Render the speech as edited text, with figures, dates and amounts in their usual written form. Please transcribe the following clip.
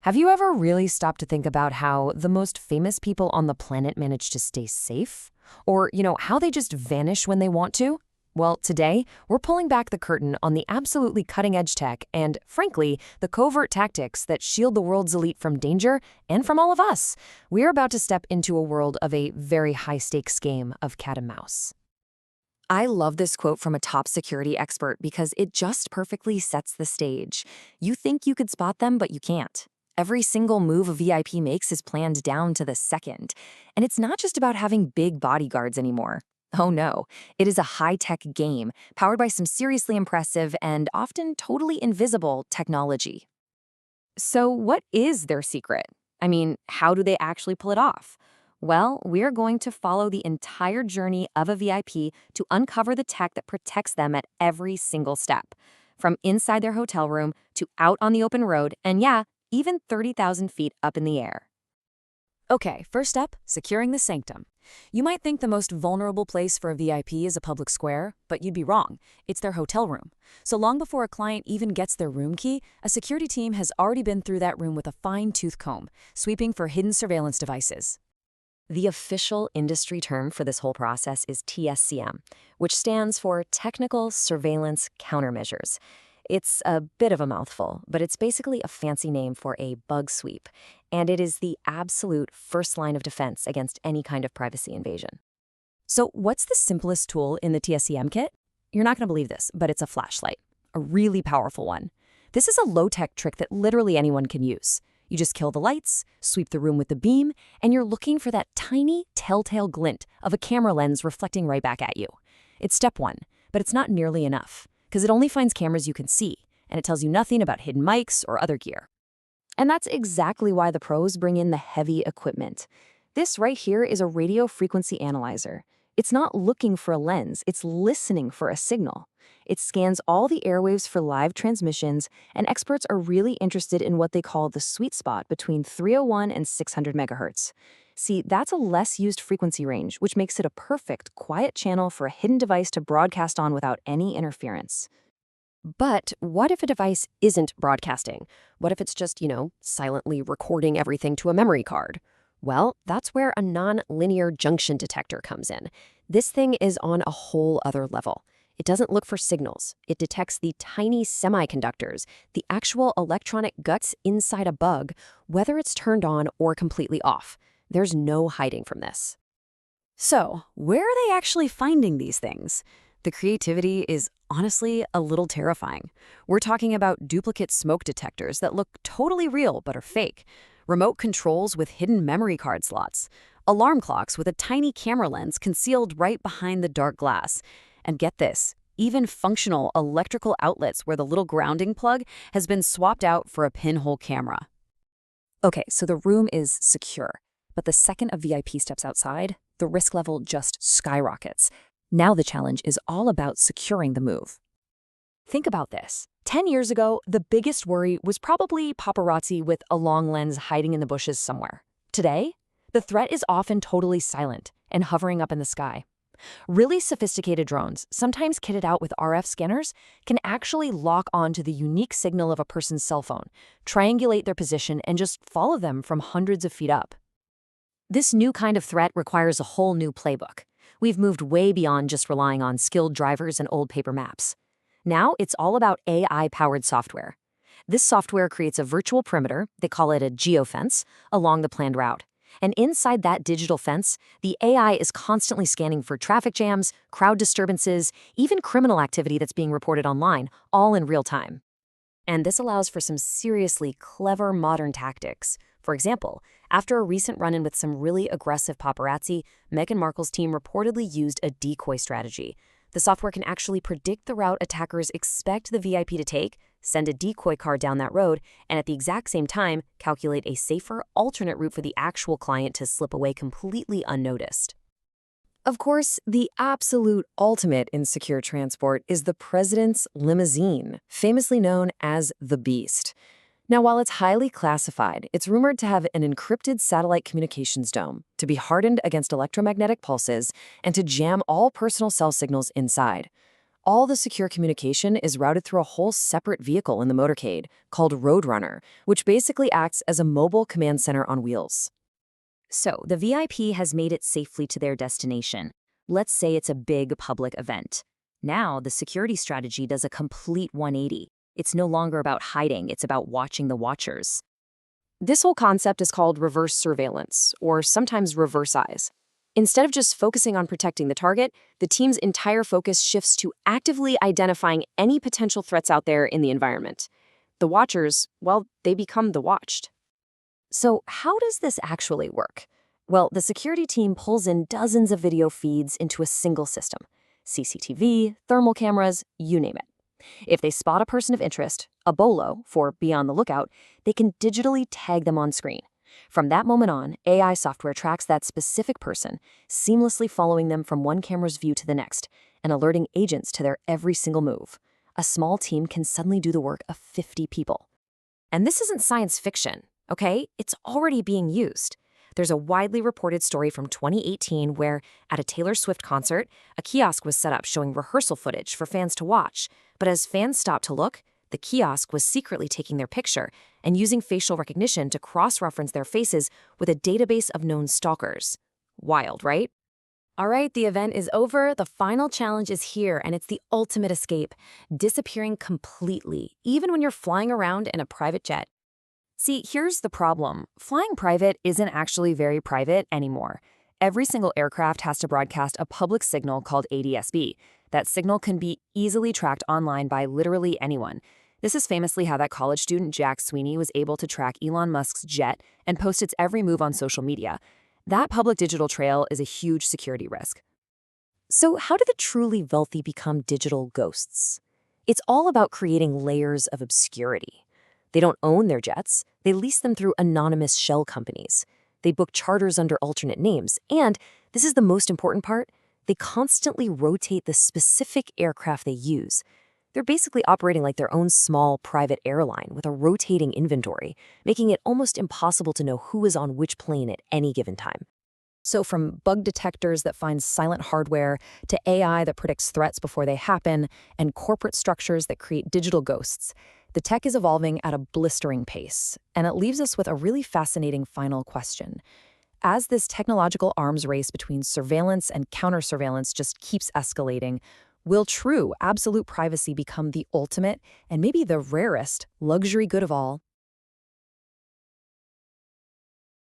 Have you ever really stopped to think about how the most famous people on the planet manage to stay safe? Or, how they just vanish when they want to? Well, today, we're pulling back the curtain on the absolutely cutting-edge tech and, frankly, the covert tactics that shield the world's elite from danger and from all of us. We're about to step into a world of a very high-stakes game of cat and mouse. I love this quote from a top security expert because it just perfectly sets the stage. You think you could spot them, but you can't. Every single move a VIP makes is planned down to the second. And it's not just about having big bodyguards anymore. Oh no, it is a high-tech game powered by some seriously impressive and often totally invisible technology. So what is their secret? I mean, how do they actually pull it off? Well, we're going to follow the entire journey of a VIP to uncover the tech that protects them at every single step. From inside their hotel room to out on the open road, and yeah, even 30,000 feet up in the air. Okay, first up, securing the sanctum. You might think the most vulnerable place for a VIP is a public square, but you'd be wrong. It's their hotel room. So long before a client even gets their room key, a security team has already been through that room with a fine-tooth comb, sweeping for hidden surveillance devices. The official industry term for this whole process is TSCM, which stands for Technical Surveillance Countermeasures. It's a bit of a mouthful, but it's basically a fancy name for a bug sweep, and it is the absolute first line of defense against any kind of privacy invasion. So what's the simplest tool in the TSCM kit? You're not going to believe this, but it's a flashlight, a really powerful one. This is a low-tech trick that literally anyone can use. You just kill the lights, sweep the room with the beam, and you're looking for that tiny, telltale glint of a camera lens reflecting right back at you. It's step one, but it's not nearly enough, because it only finds cameras you can see, and it tells you nothing about hidden mics or other gear. And that's exactly why the pros bring in the heavy equipment. This right here is a radio frequency analyzer. It's not looking for a lens, it's listening for a signal. It scans all the airwaves for live transmissions, and experts are really interested in what they call the sweet spot between 301 and 600 megahertz. See, that's a less used frequency range, which makes it a perfect, quiet channel for a hidden device to broadcast on without any interference. But what if a device isn't broadcasting? What if it's just, silently recording everything to a memory card? Well, that's where a non-linear junction detector comes in. This thing is on a whole other level. It doesn't look for signals. It detects the tiny semiconductors, the actual electronic guts inside a bug, whether it's turned on or completely off. There's no hiding from this. So, where are they actually finding these things? The creativity is honestly a little terrifying. We're talking about duplicate smoke detectors that look totally real but are fake, remote controls with hidden memory card slots, alarm clocks with a tiny camera lens concealed right behind the dark glass. And get this, even functional electrical outlets where the little grounding plug has been swapped out for a pinhole camera. Okay, so the room is secure. But the second a VIP steps outside, the risk level just skyrockets. Now the challenge is all about securing the move. Think about this. 10 years ago, the biggest worry was probably paparazzi with a long lens hiding in the bushes somewhere. Today, the threat is often totally silent and hovering up in the sky. Really sophisticated drones, sometimes kitted out with RF scanners, can actually lock onto the unique signal of a person's cell phone, triangulate their position, and just follow them from hundreds of feet up. This new kind of threat requires a whole new playbook. We've moved way beyond just relying on skilled drivers and old paper maps. Now it's all about AI-powered software. This software creates a virtual perimeter, they call it a geo-fence, along the planned route. And inside that digital fence, the AI is constantly scanning for traffic jams, crowd disturbances, even criminal activity that's being reported online, all in real time. And this allows for some seriously clever modern tactics. For example, after a recent run-in with some really aggressive paparazzi, Meghan Markle's team reportedly used a decoy strategy. The software can actually predict the route attackers expect the VIP to take, send a decoy car down that road, and at the exact same time, calculate a safer, alternate route for the actual client to slip away completely unnoticed. Of course, the absolute ultimate in secure transport is the president's limousine, famously known as the Beast. Now, while it's highly classified, it's rumored to have an encrypted satellite communications dome, to be hardened against electromagnetic pulses, and to jam all personal cell signals inside. all the secure communication is routed through a whole separate vehicle in the motorcade called Roadrunner, which basically acts as a mobile command center on wheels. So, the VIP has made it safely to their destination. Let's say it's a big public event. Now, the security strategy does a complete 180. It's no longer about hiding, it's about watching the watchers. This whole concept is called reverse surveillance, or sometimes reverse eyes. Instead of just focusing on protecting the target, the team's entire focus shifts to actively identifying any potential threats out there in the environment. The watchers, well, they become the watched. So how does this actually work? Well, the security team pulls in dozens of video feeds into a single system. CCTV, thermal cameras, you name it. If they spot a person of interest, a BOLO, for be on the lookout, they can digitally tag them on screen. From that moment on, AI software tracks that specific person, seamlessly following them from one camera's view to the next, and alerting agents to their every single move. A small team can suddenly do the work of 50 people. And this isn't science fiction, okay? It's already being used. There's a widely reported story from 2018 where, at a Taylor Swift concert, a kiosk was set up showing rehearsal footage for fans to watch. But as fans stopped to look, the kiosk was secretly taking their picture and using facial recognition to cross-reference their faces with a database of known stalkers. Wild, right? All right, the event is over. The final challenge is here, and it's the ultimate escape, disappearing completely, even when you're flying around in a private jet. See, here's the problem. Flying private isn't actually very private anymore. Every single aircraft has to broadcast a public signal called ADS-B. That signal can be easily tracked online by literally anyone. This is famously how that college student Jack Sweeney was able to track Elon Musk's jet and post its every move on social media. That public digital trail is a huge security risk. So how do the truly wealthy become digital ghosts? It's all about creating layers of obscurity. They don't own their jets. They lease them through anonymous shell companies. They book charters under alternate names. And, this is the most important part, they constantly rotate the specific aircraft they use. They're basically operating like their own small private airline with a rotating inventory, making it almost impossible to know who is on which plane at any given time. So from bug detectors that find silent hardware to AI that predicts threats before they happen and corporate structures that create digital ghosts, the tech is evolving at a blistering pace, and it leaves us with a really fascinating final question. As this technological arms race between surveillance and counter-surveillance just keeps escalating, will true absolute privacy become the ultimate and maybe the rarest luxury good of all?